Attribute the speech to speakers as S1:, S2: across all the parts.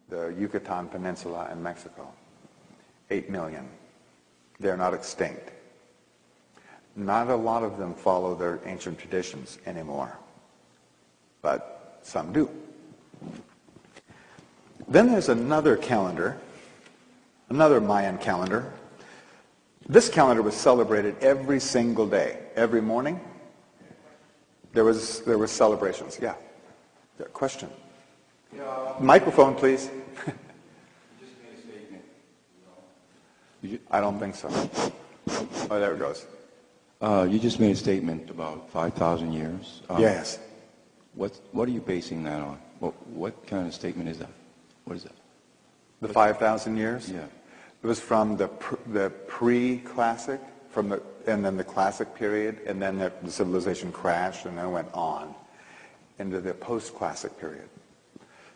S1: the Yucatan Peninsula in Mexico. 8 million. They're not extinct. Not a lot of them follow their ancient traditions anymore, but some do. Then there's another calendar, another Mayan calendar. This calendar was celebrated every single day. Every morning, there was celebrations. Yeah. Question. Microphone, please. I don't think so. Oh, there it goes.
S2: You just made a statement about 5,000 years.
S1: Yes.
S2: What are you basing that on? What kind of statement is that? What is that?
S1: The 5,000 years?
S2: Yeah.
S1: It was from the pre-classic, and then the classic period, and then the civilization crashed and then went on into the post-classic period.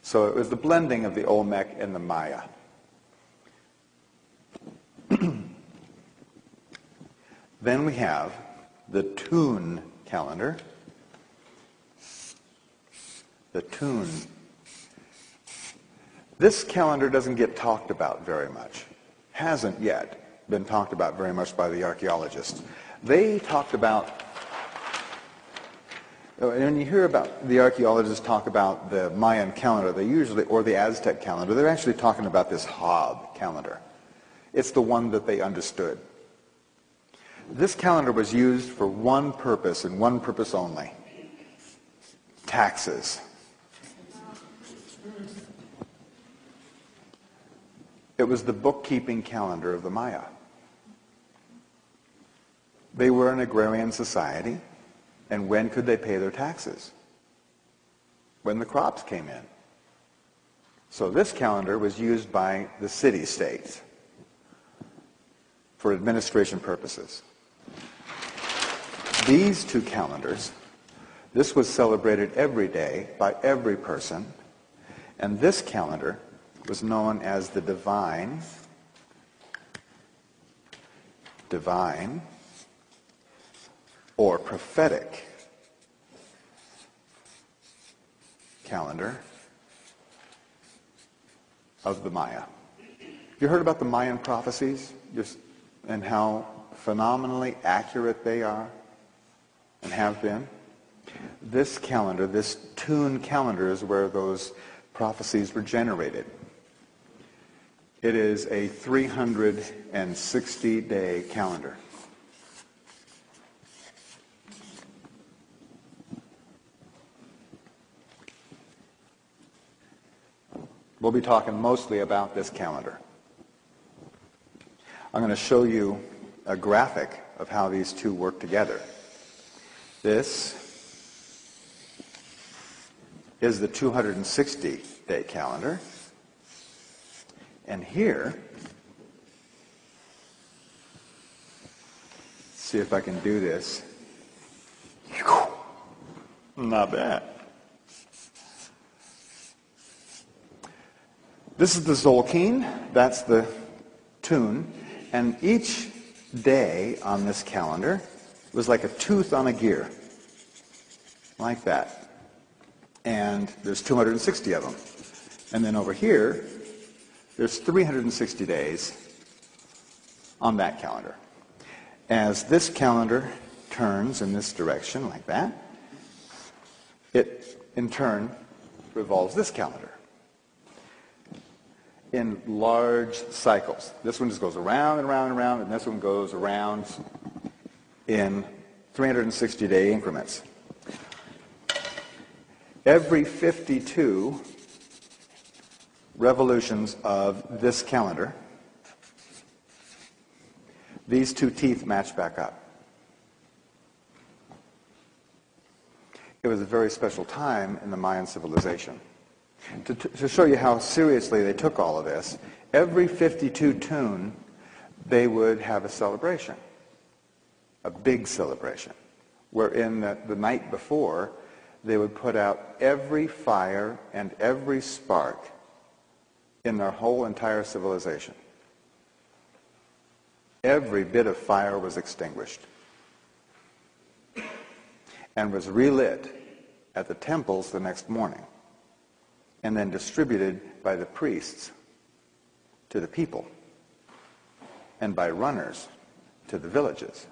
S1: So it was the blending of the Olmec and the Maya. Then we have the Tune calendar. The Tune. This calendar doesn't get talked about very much. Hasn't yet been talked about very much by the archaeologists. They talked about, when you hear about the archaeologists talk about the Mayan calendar, they usually, or the Aztec calendar, they're actually talking about this Hob calendar. It's the one that they understood. This calendar was used for one purpose and one purpose only: taxes. It was the bookkeeping calendar of the Maya. They were an agrarian society, and when could they pay their taxes? When the crops came in. So this calendar was used by the city-states for administration purposes. These two calendars, this was celebrated every day by every person, and this calendar was known as the divine or prophetic calendar of the Maya. You heard about the Mayan prophecies and how phenomenally accurate they are and have been? This calendar, this Tune calendar, is where those prophecies were generated. It is a 360-day calendar. We'll be talking mostly about this calendar. I'm going to show you a graphic of how these two work together. This is the 260-day calendar. And here, see if I can do this. Not bad. This is the Zolkeen, that's the Tune, and each day on this calendar was like a tooth on a gear, like that. And there's 260 of them. And then over here, there's 360 days on that calendar. As this calendar turns in this direction, like that, it, in turn, revolves this calendar in large cycles. This one just goes around and around and around, and this one goes around in 360-day increments. Every 52 revolutions of this calendar, these two teeth match back up. It was a very special time in the Mayan civilization. To show you how seriously they took all of this, every 52 tune, they would have a celebration, a big celebration, wherein the night before, they would put out every fire and every spark in their whole entire civilization. Every bit of fire was extinguished and was relit at the temples the next morning, and then distributed by the priests to the people and by runners to the villages.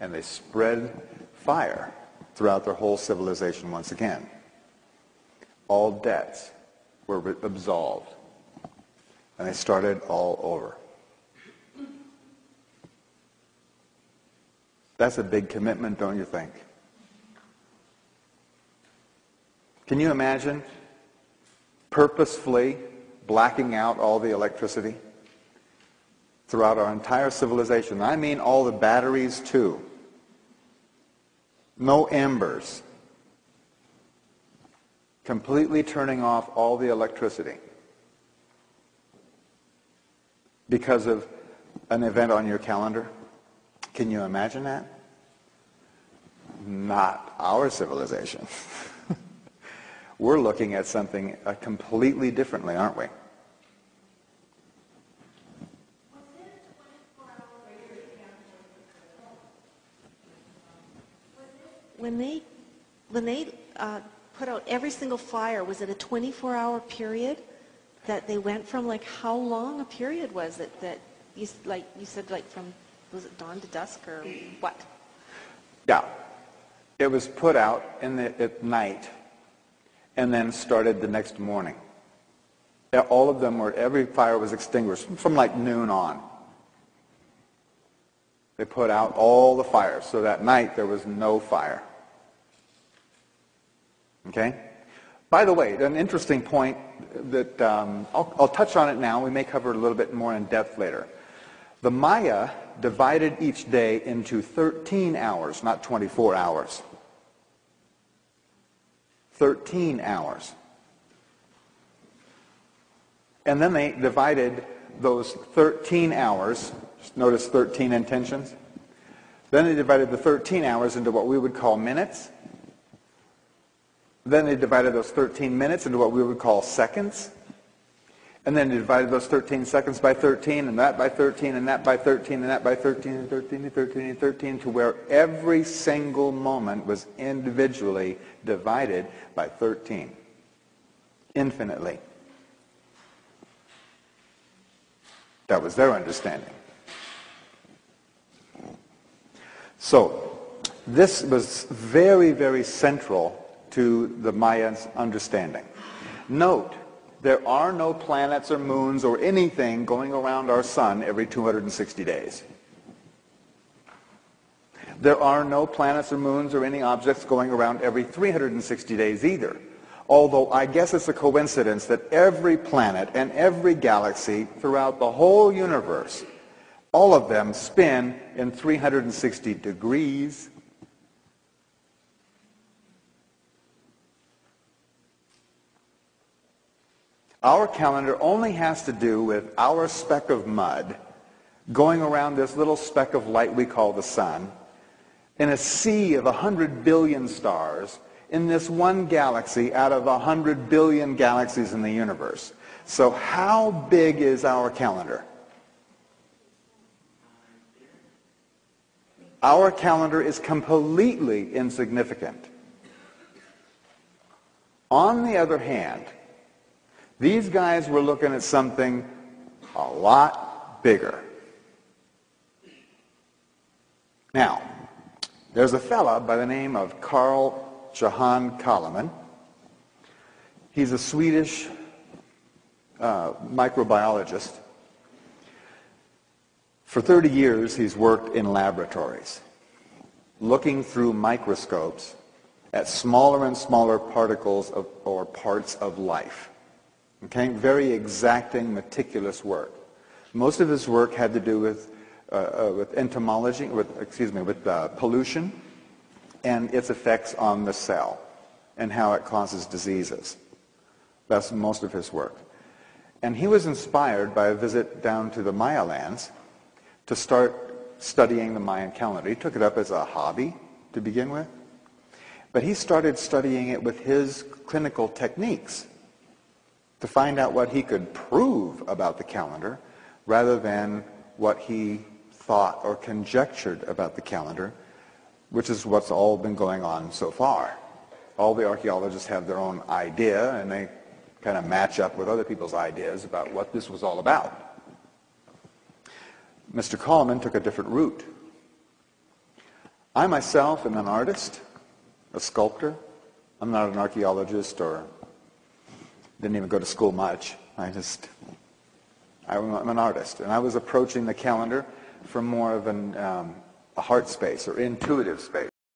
S1: And they spread fire throughout their whole civilization once again. All debts were absolved. And they started all over. That's a big commitment, don't you think? Can you imagine purposefully blacking out all the electricity throughout our entire civilization? I mean all the batteries too. No embers. Completely turning off all the electricity because of an event on your calendar. Can you imagine that? Not our civilization. We're looking at something completely differently, aren't we?
S3: When they put out every single fire, was it a 24-hour period that they went from? Like, how long a period was it that you said, like, from, was it dawn to dusk or what?
S1: Yeah. It was put out at night and then started the next morning. Yeah, all of them were, every fire was extinguished from like noon on. They put out all the fires, so that night there was no fire. Okay? By the way, an interesting point that I'll touch on it now. We may cover it a little bit more in depth later. The Maya divided each day into 13 hours, not 24 hours. 13 hours. And then they divided those 13 hours, notice 13 intentions. Then they divided the 13 hours into what we would call minutes. Then they divided those 13 minutes into what we would call seconds. And then they divided those 13 seconds by 13, and that by 13, and that by 13, and that by 13, and 13, and 13, and 13, to where every single moment was individually divided by 13. Infinitely. That was their understanding. So, this was very, very central to the Mayans' understanding. Note, there are no planets or moons or anything going around our sun every 260 days. There are no planets or moons or any objects going around every 360 days either. Although I guess it's a coincidence that every planet and every galaxy throughout the whole universe, all of them spin in 360 degrees. Our calendar only has to do with our speck of mud going around this little speck of light we call the sun in a sea of 100 billion stars in this one galaxy out of 100 billion galaxies in the universe. So how big is our calendar? Our calendar is completely insignificant. On the other hand, these guys were looking at something a lot bigger. Now, there's a fella by the name of Carl Johan Kalaman. He's a Swedish microbiologist. For 30 years, he's worked in laboratories, looking through microscopes at smaller and smaller particles or parts of life. Okay, very exacting, meticulous work. Most of his work had to do with entomology, with pollution and its effects on the cell and how it causes diseases. That's most of his work. And he was inspired by a visit down to the Maya lands to start studying the Mayan calendar. He took it up as a hobby to begin with, but he started studying it with his clinical techniques to find out what he could prove about the calendar rather than what he thought or conjectured about the calendar, which is what's all been going on so far. All the archaeologists have their own idea, and they kind of match up with other people's ideas about what this was all about. Mr. Coleman took a different route. I myself am an artist, a sculptor. I'm not an archaeologist or didn't even go to school much. I'm an artist. And I was approaching the calendar from more of a heart space or intuitive space.